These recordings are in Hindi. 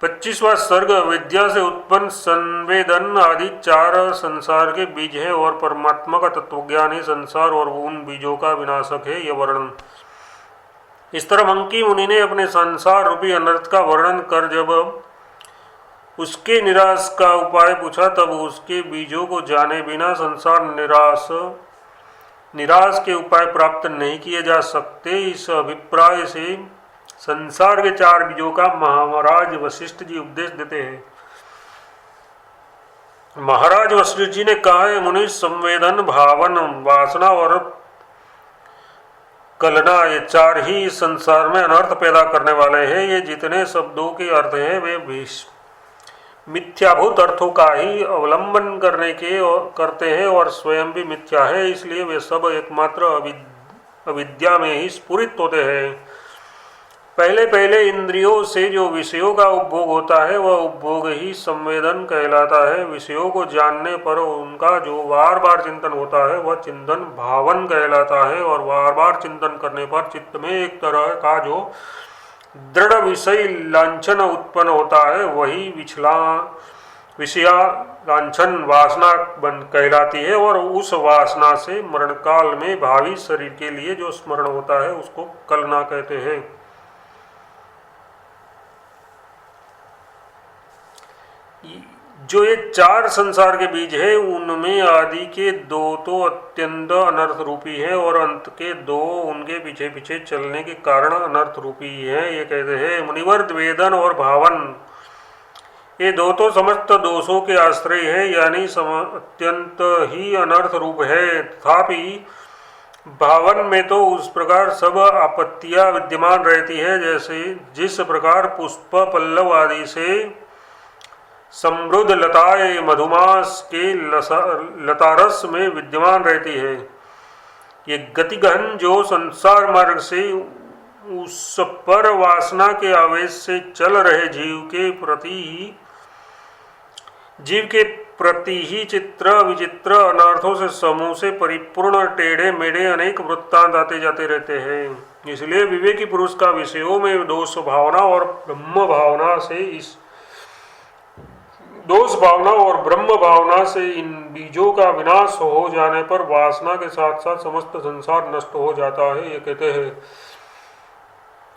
25वां सर्ग विद्या से उत्पन्न संवेदन आदि 4 संसार के बीज है और परमात्मा का तत्वज्ञान ही संसार और उन बीजों का विनाशक है, यह वर्णन। इस तरह मंकी मुनि ने अपने संसार रूपी अनर्थ का वर्णन कर जब उसके निराश का उपाय पूछा, तब उसके बीजों को जाने बिना संसार निराश के उपाय प्राप्त नहीं किए जा सकते। इस अभिप्राय से संसार के 4 बीजों का महाराज वशिष्ठ जी उपदेश देते हैं। महाराज वशिष्ठ जी ने कहा है, मुनि संवेदन, भावन, वासना और कलना, ये 4 ही इस संसार में अनर्थ पैदा करने वाले हैं। ये जितने शब्दों के अर्थ हैं वे मिथ्याभूत अर्थों का ही अवलंबन करते हैं और स्वयं भी मिथ्या है, इसलिए वे सब एकमात्र अविद्या में ही स्फुरित होते हैं। पहले इंद्रियों से जो विषयों का उपभोग होता है वह उपभोग ही संवेदन कहलाता है। विषयों को जानने पर उनका जो बार बार चिंतन होता है वह चिंतन भावन कहलाता है, और बार बार चिंतन करने पर चित्त में एक तरह का जो दृढ़ विषय लांछन उत्पन्न होता है वही विषया लांछन वासना कहलाती है, और उस वासना से मरण काल में भावी शरीर के लिए जो स्मरण होता है उसको कलना कहते हैं। जो ये 4 संसार के बीज है उनमें आदि के 2 तो अत्यंत अनर्थ रूपी है और अंत के 2 उनके पीछे पीछे चलने के कारण अनर्थ रूपी है। ये कहते हैं, मुनिवर वेदन और भावन, ये 2 तो समस्त दोषों के आश्रय है, यानी अत्यंत ही अनर्थ रूप है। तथापि भावन में तो उस प्रकार सब आपत्तियां विद्यमान रहती है जैसे जिस प्रकार पुष्प पल्लव आदि से समृद्ध लताएं मधुमास के लतारस में विद्यमान रहती है। ये गतिगहन जो संसार मार्ग से उस पर वासना के आवेश से चल रहे जीव के प्रति ही चित्र विचित्र अनर्थों से समूह से परिपूर्ण टेढ़े मेढ़े अनेक वृत्तांत आते जाते रहते हैं। इसलिए विवेकी पुरुष का विषयों में दोष भावना और ब्रह्म भावना से इन बीजों का विनाश हो जाने पर वासना के साथ साथ समस्त संसार नष्ट हो जाता है। ये कहते हैं,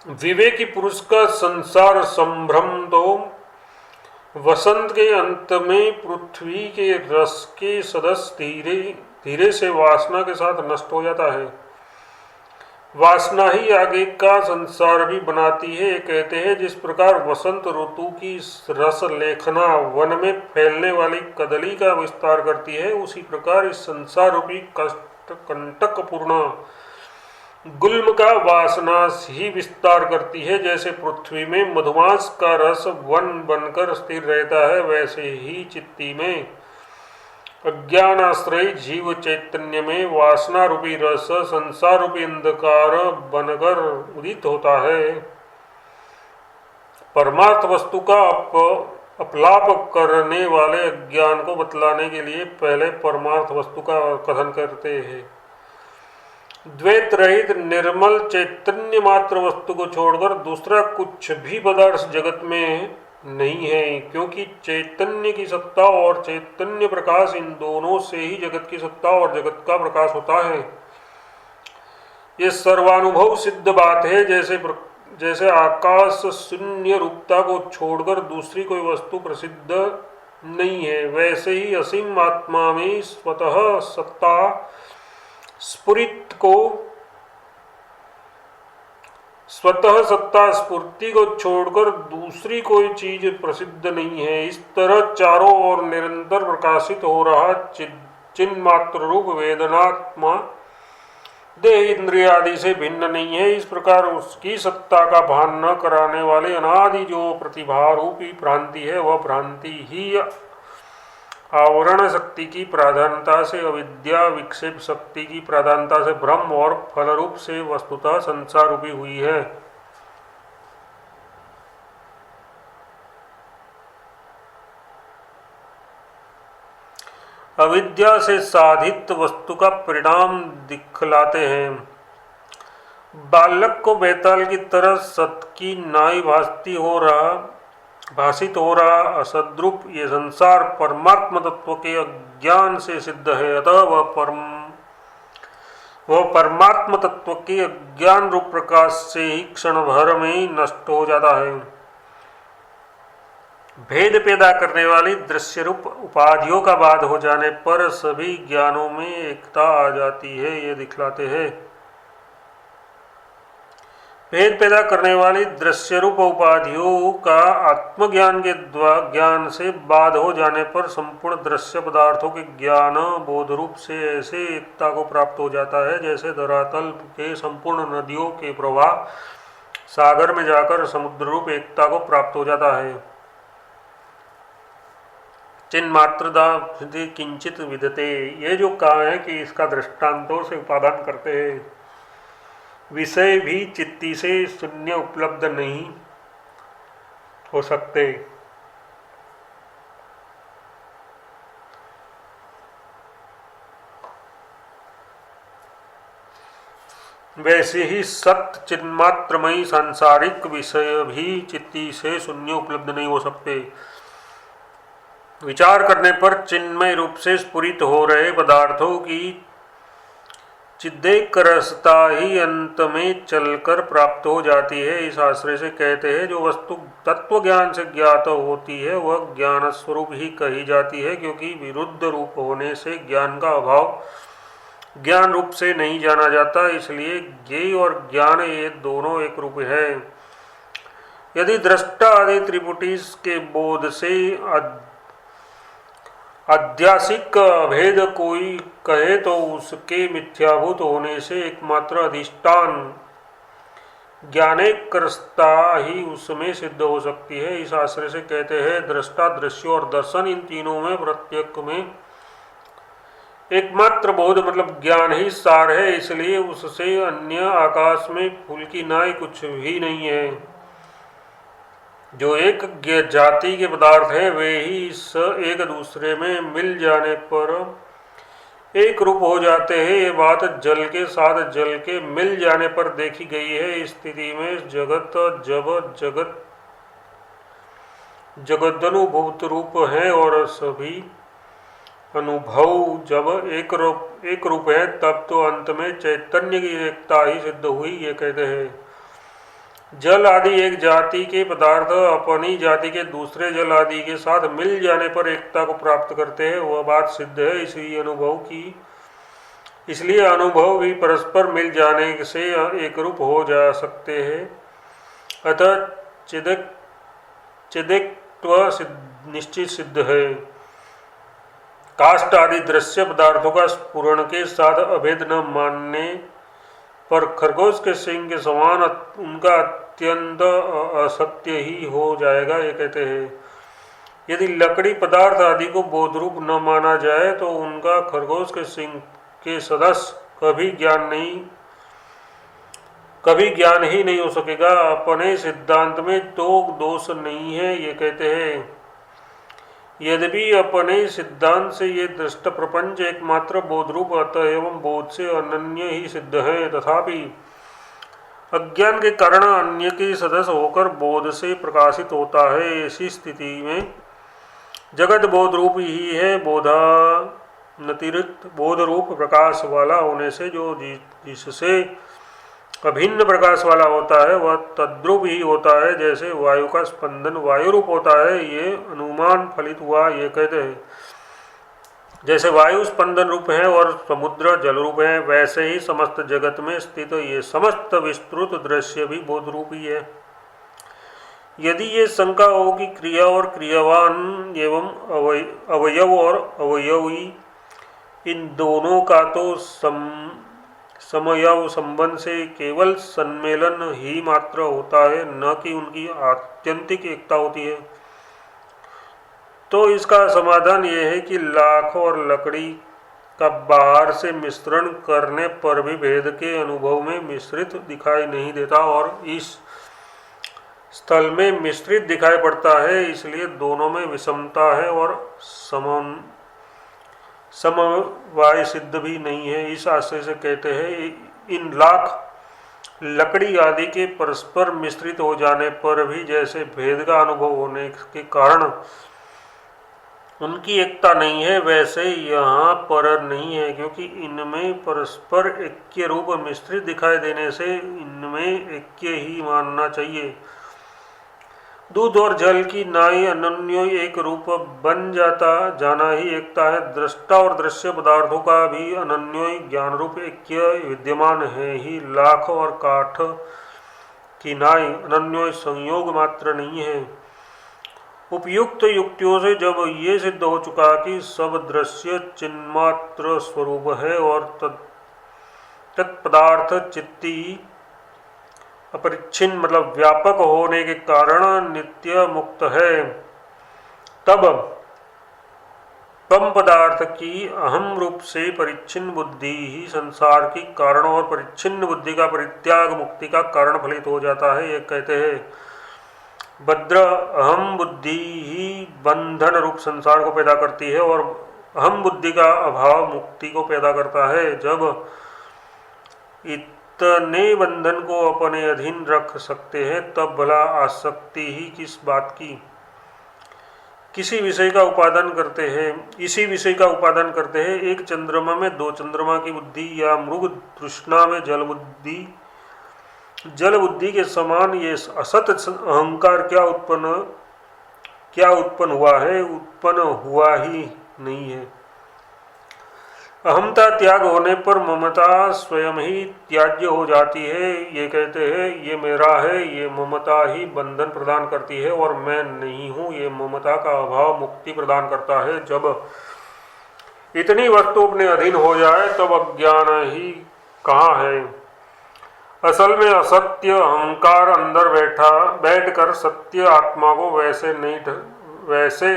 विवेकी पुरुष का संसार संभ्रम तो वसंत के अंत में पृथ्वी के रस के सदस्य धीरे धीरे से वासना के साथ नष्ट हो जाता है। वासना ही आगे का संसार भी बनाती है। कहते हैं, जिस प्रकार वसंत ऋतु की रस लेखना वन में फैलने वाली कदली का विस्तार करती है, उसी प्रकार इस संसार रूपी कंटक पूर्ण गुल्म का वासना ही विस्तार करती है। जैसे पृथ्वी में मधुमास का रस वन बनकर स्थिर रहता है, वैसे ही चित्ती में अज्ञानाश्रय जीव चैतन्य में वासना रूपी रस संसार रूपी अंधकार बनकर उदित होता है। परमार्थ वस्तु का अपलाप करने वाले अज्ञान को बतलाने के लिए पहले परमार्थ वस्तु का कथन करते हैं। द्वैत रहित निर्मल चैतन्य मात्र वस्तु को छोड़कर दूसरा कुछ भी पदार्थ जगत में नहीं है, क्योंकि चैतन्य की सत्ता और चैतन्य प्रकाश, इन दोनों से ही जगत की सत्ता और जगत का प्रकाश होता है। ये सर्वानुभव सिद्ध बात है। जैसे आकाश शून्य रूपता को छोड़कर दूसरी कोई वस्तु प्रसिद्ध नहीं है, वैसे ही असीम आत्मा में स्वतः सत्ता स्फूर्ति को छोड़कर दूसरी कोई चीज प्रसिद्ध नहीं है। इस तरह चारों ओर निरंतर प्रकाशित हो रहा चिन्मात्र रूप वेदनात्मा देह इंद्रिय आदि से भिन्न नहीं है। इस प्रकार उसकी सत्ता का भान न कराने वाले अनादि जो प्रतिभा रूपी भ्रांति है, वह भ्रांति ही आवरण शक्ति की प्राधानता से अविद्या, विक्षेप शक्ति की प्राधानता से ब्रह्म और फल रूप से वस्तुतः संसार रूपी हुई है। अविद्या से साधित वस्तु का परिणाम दिखलाते हैं। बालक को बैताल की तरह सत की नाई भासती भाषित हो रहा असद्रूप ये संसार परमात्म तत्व के अज्ञान से सिद्ध है, अतः वह परमात्म तत्व के अज्ञान रूप प्रकाश से ही क्षण भर में ही नष्ट हो जाता है। भेद पैदा करने वाली दृश्य रूप उपाधियों का बाध हो जाने पर सभी ज्ञानों में एकता आ जाती है, ये दिखलाते हैं। भेद पैदा करने वाली दृश्य रूप उपाधियों का आत्मज्ञान के ज्ञान से बाध हो जाने पर संपूर्ण दृश्य पदार्थों के ज्ञान बोध रूप से ऐसे एकता को प्राप्त हो जाता है जैसे धरातल के संपूर्ण नदियों के प्रवाह सागर में जाकर समुद्र रूप एकता को प्राप्त हो जाता है। चिन्मात्रदा किंचित विदते, ये जो कहा है कि इसका दृष्टांतों से उपादान करते हैं। विषय भी चित्ती से शून्य उपलब्ध नहीं हो सकते। वैसे ही सत्य चिन्मात्रमयी सांसारिक विषय भी चित्ती से शून्य उपलब्ध नहीं हो सकते। विचार करने पर चिन्मय रूप से स्फुरित हो रहे पदार्थों की चिद्देक रसता ही अंत में चलकर प्राप्त हो जाती है। इस आश्रय से कहते हैं जो वस्तु तत्व ज्ञान से ज्ञात होती है वह ज्ञान स्वरूप ही कही जाती है, क्योंकि विरुद्ध रूप होने से ज्ञान का अभाव ज्ञान रूप से नहीं जाना जाता। इसलिए ज्ञेय और ज्ञान ये दोनों एक रूप है। यदि दृष्टा आदि त्रिपुटी के बोध से अध्यासिक भेद कोई कहे तो उसके मिथ्याभूत होने से एकमात्र अधिष्ठान ज्ञानेकरसता ही उसमें सिद्ध हो सकती है। इस आश्रय से कहते हैं दृष्टा, दृश्य और दर्शन इन तीनों में प्रत्येक में एकमात्र बोध मतलब ज्ञान ही सार है, इसलिए उससे अन्य आकाश में फूल की नाई कुछ भी नहीं है। जो एक जाति के पदार्थ है वे ही एक दूसरे में मिल जाने पर एक रूप हो जाते हैं। ये बात जल के साथ जल के मिल जाने पर देखी गई है। इस स्थिति में जगदनुभूत रूप है और सभी अनुभव जब एक रूप है तब तो अंत में चैतन्य की एकता ही सिद्ध हुई, ये कहते हैं। जल आदि एक जाति के पदार्थ अपनी जाति के दूसरे जल आदि के साथ मिल जाने पर एकता को प्राप्त करते हैं, वह बात सिद्ध है। इसलिए अनुभव भी परस्पर मिल जाने से एक रूप हो जा सकते हैं। अतः चिदित्व निश्चित सिद्ध है। काष्ठ आदि दृश्य पदार्थों का स्फुरण के साथ अभेद न मानने पर खरगोश के सिंह के समान उनका अत्यंत असत्य ही हो जाएगा, ये कहते हैं। यदि लकड़ी पदार्थ आदि को बोधरूप न माना जाए तो उनका खरगोश के सिंह के सदस्य कभी ज्ञान ही नहीं हो सकेगा। अपने सिद्धांत में तो दोष नहीं है, ये कहते हैं। यद्यपि अपने सिद्धांत से ये दृष्ट प्रपंच एकमात्र बोधरूप अतः एवं बोध से अनन्य ही सिद्ध है, तथापि अज्ञान के कारण अन्य के सदस्य होकर बोध से प्रकाशित होता है। ऐसी स्थिति में जगत बोध रूप ही है। बोधानतिरिक्त बोध रूप प्रकाश वाला होने से जो जिससे अभिन्न प्रकाश वाला होता है वह तद्रूप ही होता है। जैसे वायु का स्पंदन वायु रूप होता है, ये अनुमान फलित हुआ, ये कहते हैं। जैसे वायु स्पंदन रूप है और समुद्र जल रूप है, वैसे ही समस्त जगत में स्थित ये समस्त विस्तृत दृश्य भी बोध रूप ही है। यदि ये शंका हो कि क्रिया और क्रियावान एवं अवयव और अवयवी इन दोनों का तो समयव संबंध से केवल सम्मेलन ही मात्र होता है, न कि उनकी आत्यंतिक एकता होती है, तो इसका समाधान यह है कि लाख और लकड़ी का बाहर से मिश्रण करने पर भी भेद के अनुभव में मिश्रित दिखाई नहीं देता और इस स्थल में मिश्रित दिखाई पड़ता है। इसलिए दोनों में विषमता है और समवाय सिद्ध भी नहीं है। इस आशय से कहते हैं इन लाख लकड़ी आदि के परस्पर मिश्रित हो जाने पर भी जैसे भेद का अनुभव होने के कारण उनकी एकता नहीं है, वैसे यहाँ पर नहीं है, क्योंकि इनमें परस्पर ऐक्य रूप मिश्रित दिखाई देने से इनमें ऐक्य ही मानना चाहिए। दूध और जल की नाई अनन्य एक रूप बन जाना ही एकता है। दृष्टा और दृश्य पदार्थों का भी अनन्य ज्ञान रूप ऐक्य विद्यमान है ही। लाख और काठ की नाई अनन्य संयोग मात्र नहीं है। उपयुक्त युक्तियों से जब ये सिद्ध हो चुका कि सब दृश्य चिन्मात्र स्वरूप है और तत्पदार्थ चित्ती अपरिच्छिन्न मतलब व्यापक होने के कारण नित्य मुक्त है, तब तम पदार्थ की अहम रूप से परिच्छिन्न बुद्धि ही संसार की कारण और परिच्छिन्न बुद्धि का परित्याग मुक्ति का कारण फलित हो जाता है। ये कहते हैं भद्र अहम बुद्धि ही बंधन रूप संसार को पैदा करती है और अहम बुद्धि का अभाव मुक्ति को पैदा करता है। जब इतने बंधन को अपने अधीन रख सकते हैं तब भला आसक्ति ही किस बात की। इसी विषय का उपादान करते हैं। एक चंद्रमा में दो चंद्रमा की बुद्धि या मृग तृष्णा में जल बुद्धि के समान ये असत अहंकार क्या उत्पन्न हुआ है, उत्पन्न हुआ ही नहीं है। अहमता त्याग होने पर ममता स्वयं ही त्याज्य हो जाती है। ये कहते हैं ये मेरा है, ये ममता ही बंधन प्रदान करती है और मैं नहीं हूँ, ये ममता का अभाव मुक्ति प्रदान करता है। जब इतनी वस्तु अपने अधीन हो जाए तब अज्ञान ही कहाँ है। असल में असत्य अहंकार अंदर बैठकर सत्य आत्मा को वैसे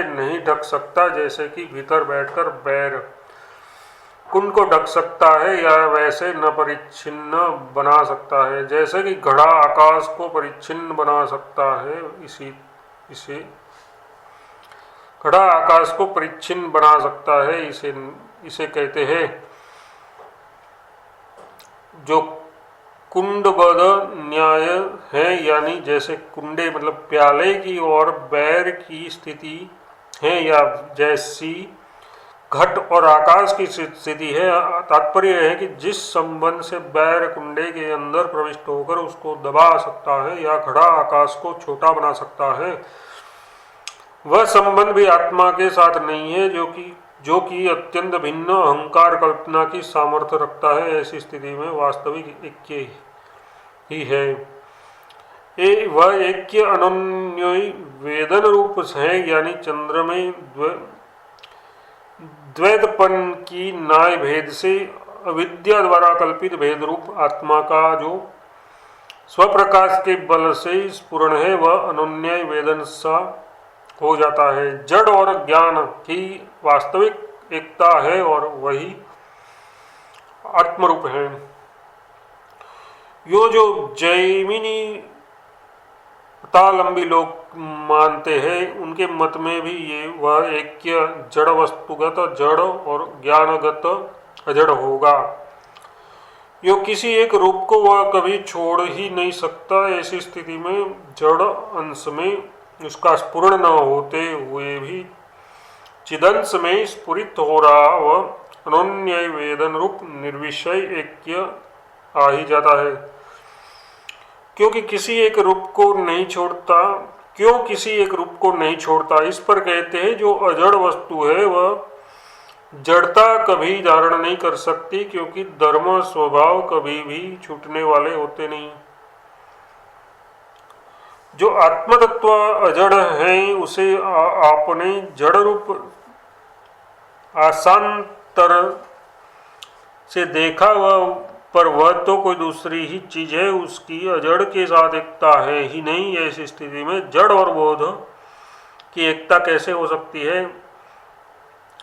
नहीं ढक सकता जैसे कि भीतर बैठकर बैर कुंड को ढक सकता है, या वैसे न परिच्छिन्न बना सकता है जैसे कि घड़ा आकाश को परिच्छिन्न बना सकता है। घड़ा आकाश को परिच्छिन्न बना सकता है, इसे कहते हैं जो कुंडबद्ध न्याय है, यानी जैसे कुंडे मतलब प्याले की और बैर की स्थिति है, या जैसी घट और आकाश की स्थिति है। तात्पर्य है कि जिस संबंध से बैर कुंडे के अंदर प्रविष्ट होकर उसको दबा सकता है या घड़ा आकाश को छोटा बना सकता है, वह संबंध भी आत्मा के साथ नहीं है जो कि अत्यंत भिन्न अहंकार कल्पना की सामर्थ्य रखता है। ऐसी स्थिति में वास्तविक ऐक्य ही है। वह ऐक्य अनन्य वेदन रूप है, यानी चंद्र में द्वैतपन की नाय भेद से अविद्या द्वारा कल्पित भेद रूप आत्मा का जो स्वप्रकाश के बल से स्फुरण है वह अनन्य वेदन सा हो जाता है। जड़ और ज्ञान की वास्तविक एकता है और वही आत्मरूप है। यो जो जैमिनी लंबी लोग मानते हैं उनके मत में भी ये वह ऐक्य जड़ वस्तुगत जड़ और ज्ञानगत अजड़ होगा। यो किसी एक रूप को वह कभी छोड़ ही नहीं सकता। ऐसी स्थिति में जड़ अंश में उसका स्फुरण न होते हुए भी चिदंश में स्फुरित हो रहा वह अनन्य वेदन रूप निर्विषय ऐक्य आ ही जाता है। क्यों किसी एक रूप को नहीं छोड़ता, इस पर कहते हैं जो अजड़ वस्तु है वह जड़ता कभी धारण नहीं कर सकती, क्योंकि धर्म स्वभाव कभी भी छूटने वाले होते नहीं। जो आत्मतत्व अजड़ है उसे आपने जड़ रूप आसांतर से देखा, पर वह तो कोई दूसरी ही चीज है, उसकी अजड़ के साथ एकता है ही नहीं। ऐसी स्थिति में जड़ और बोध की एकता कैसे हो सकती है।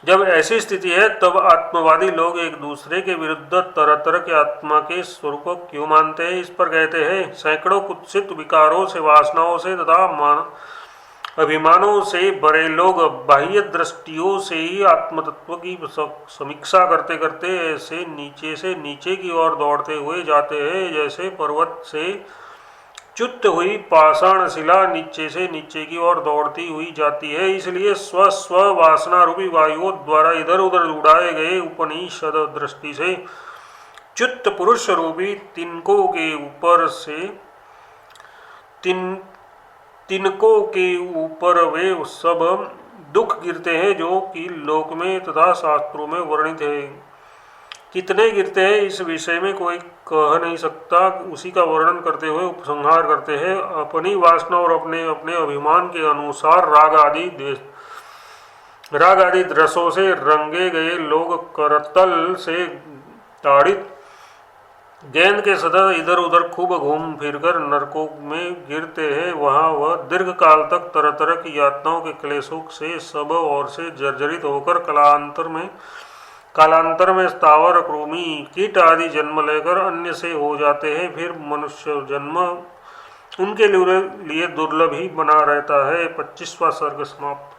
जब ऐसी स्थिति है तब आत्मवादी लोग एक दूसरे के विरुद्ध तरह तरह के आत्मा के स्वरूप को क्यों मानते हैं। इस पर कहते हैं सैकड़ों कुत्सित विकारों से वासनाओं से तथा अभिमानों से भरे लोग बाह्य दृष्टियों से ही आत्मतत्व की समीक्षा करते करते ऐसे नीचे से नीचे की ओर दौड़ते हुए जाते हैं जैसे पर्वत से च्युत हुई पाषाण शिला नीचे से नीचे की ओर दौड़ती हुई जाती है। इसलिए स्व स्व वासना रूपी वायुओं द्वारा इधर उधर उड़ाए गए उपनिषद दृष्टि से च्युत पुरुष रूपी तिनकों के ऊपर से तिनकों के ऊपर वे सब दुख गिरते हैं जो कि लोक में तथा शास्त्रों में वर्णित है। कितने गिरते हैं इस विषय में कोई कह नहीं सकता। उसी का वर्णन करते हुए उपसंहार करते हैं। अपनी वासना और अपने अपने अभिमान के अनुसार राग आदि रसों से रंगे गए लोग करतल से ताड़ित गेंद के सतत इधर उधर खूब घूम फिरकर नरकों में गिरते हैं। वहाँ वह दीर्घ काल तक तरह तरह की यातनाओं के क्लेशों से सब ओर से जर्जरित होकर कालांतर में स्थावर कृमि कीट आदि जन्म लेकर अन्य से हो जाते हैं। फिर मनुष्य जन्म उनके लिए दुर्लभ ही बना रहता है। 25वां सर्ग समाप्त।